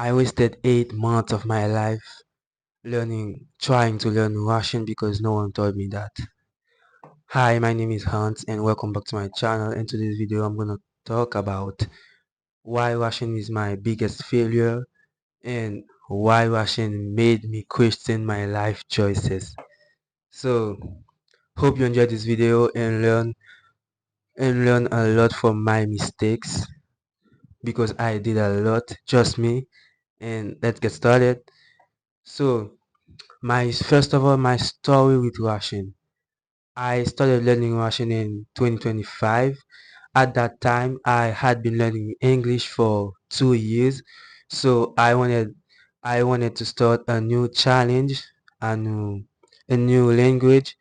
I wasted 8 months of my life trying to learn Russian because no one told me that. Hi, my name is Hans and welcome back to my channel. In today's video, I'm gonna talk about why Russian is my biggest failure and why Russian made me question my life choices. So, hope you enjoyed this video and learn a lot from my mistakes because I did a lot, trust me. And let's get started. So, my first of all, my story with Russian. I started learning Russian in 2025. At that time, I had been learning English for 2 years, so I wanted to start a new challenge, a new a new language.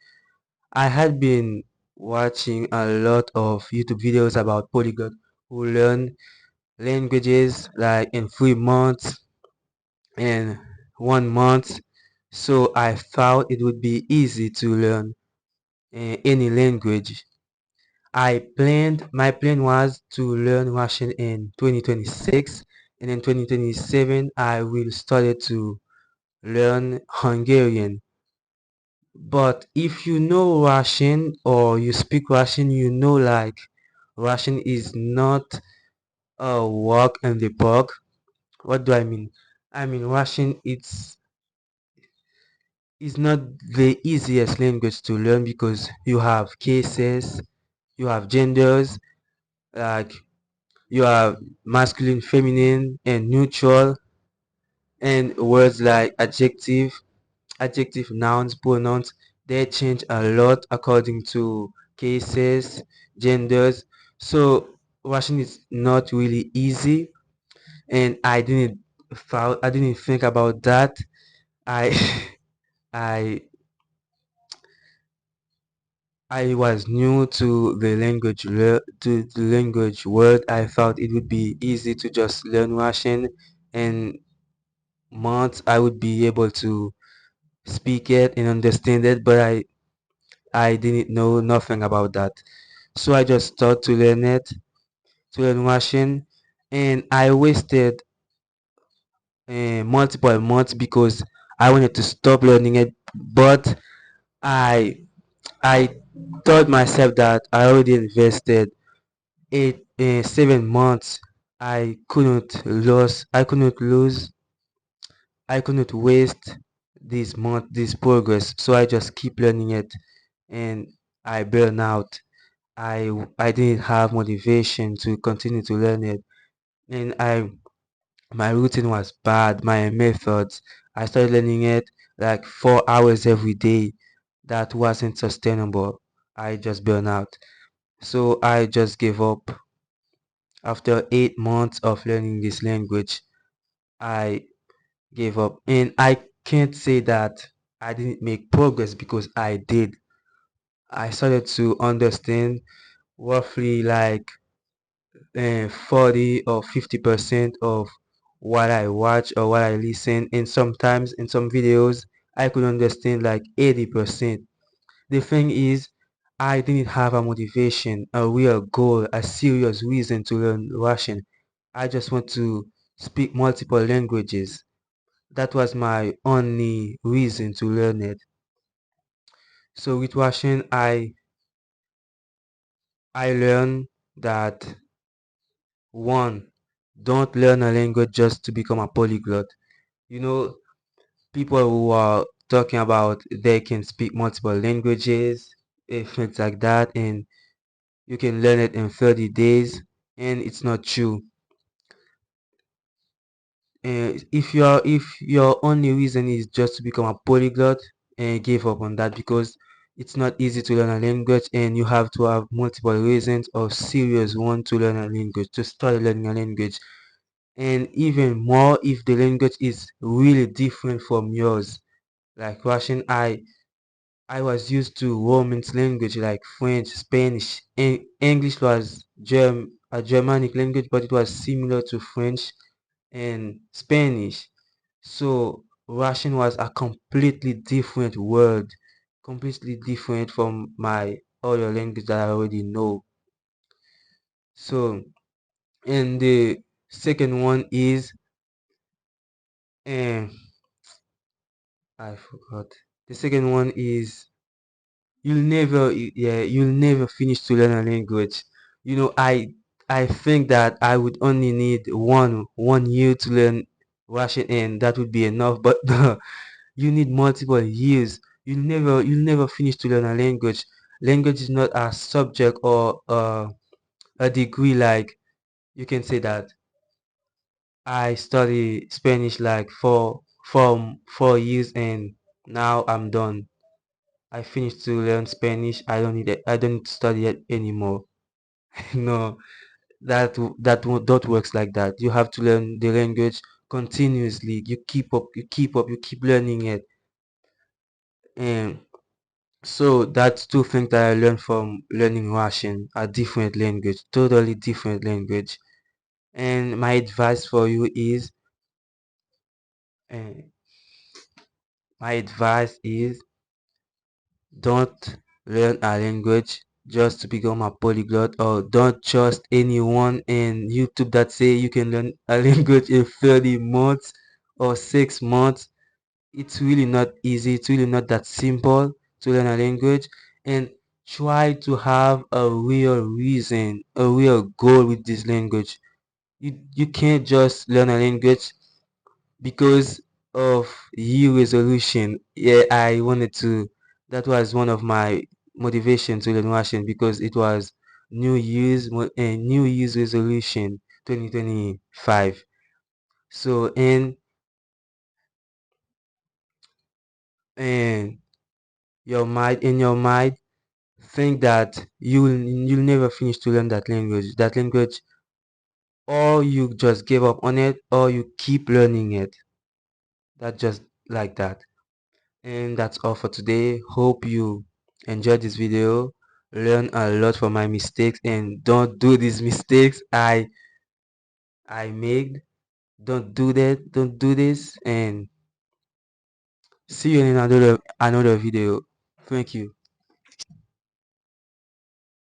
I had been watching a lot of YouTube videos about polyglots who learn languages like in 3 months and 1 month. So I thought it would be easy to learn any language. My plan was to learn Russian in 2026, and in 2027 I will start to learn Hungarian. But if you know Russian or you speak Russian, you know like Russian is not a walk in the park. What do I mean? I mean Russian it's not the easiest language to learn because you have cases, you have genders, like you have masculine, feminine, and neutral, and words like adjective, nouns, pronouns, they change a lot according to cases, genders. So Russian is not really easy, and I didn't think about that. I I I was new to the language world. I thought it would be easy to just learn Russian, and months I would be able to speak it and understand it, but I didn't know nothing about that. So I just started to learn Russian, and I wasted multiple months because I wanted to stop learning it, but I I told myself that I already invested 7 months. I couldn't waste this progress. So I just keep learning it, and I burn out. I didn't have motivation to continue to learn it, and my routine was bad. My methods. I started learning it like 4 hours every day. That wasn't sustainable. I just burned out. So I just gave up. After 8 months of learning this language, I gave up. And I can't say that I didn't make progress because I did. I started to understand roughly like 40 or 50% of what I watch or what I listen. And sometimes in some videos, I could understand like 80%. The thing is, I didn't have a motivation, a real goal, a serious reason to learn Russian. I just want to speak multiple languages. That was my only reason to learn it. So with Russian, I learned that one, don't learn a language just to become a polyglot. You know, people who are talking about they can speak multiple languages, things like that, and you can learn it in 30 days, and it's not true. If your only reason is just to become a polyglot, and give up on that because it's not easy to learn a language, and you have to have multiple reasons or serious one to learn a language, to start learning a language. And even more if the language is really different from yours. Like Russian, I was used to Romance language like French, Spanish. English was a Germanic language, but it was similar to French and Spanish. So Russian was a completely different word, completely different from my other language that I already know. So, and the second one is And I forgot. The second one is you'll never finish to learn a language. You know, I think that I would only need one year to learn Russian, and that would be enough. But you need multiple years. You'll never finish to learn a language. Language is not a subject or a degree. Like you can say that I study Spanish like for 4 years, and now I'm done. I finished to learn Spanish. I don't need to study it anymore. No, that works like that. You have to learn the language continuously. You keep learning it. And so that's two things that I learned from learning Russian, a different language, totally different language. And uh, my advice is don't learn a language just to become a polyglot, or don't trust anyone in YouTube that say you can learn a language in 30 months or 6 months. It's really not easy. It's really not that simple to learn a language. And try to have a real reason, a real goal with this language. You can't just learn a language because of year resolution. Yeah, I wanted to. That was one of my motivation to learn Russian, because it was New Year's resolution 2025. So and in your mind, think that you'll never finish to learn that language. That language, or you just give up on it, or you keep learning it. That just like that. And that's all for today. Hope you enjoyed this video, learn a lot from my mistakes, and don't do these mistakes I made. Don't do that. Don't do this. And see you in another video. Thank you.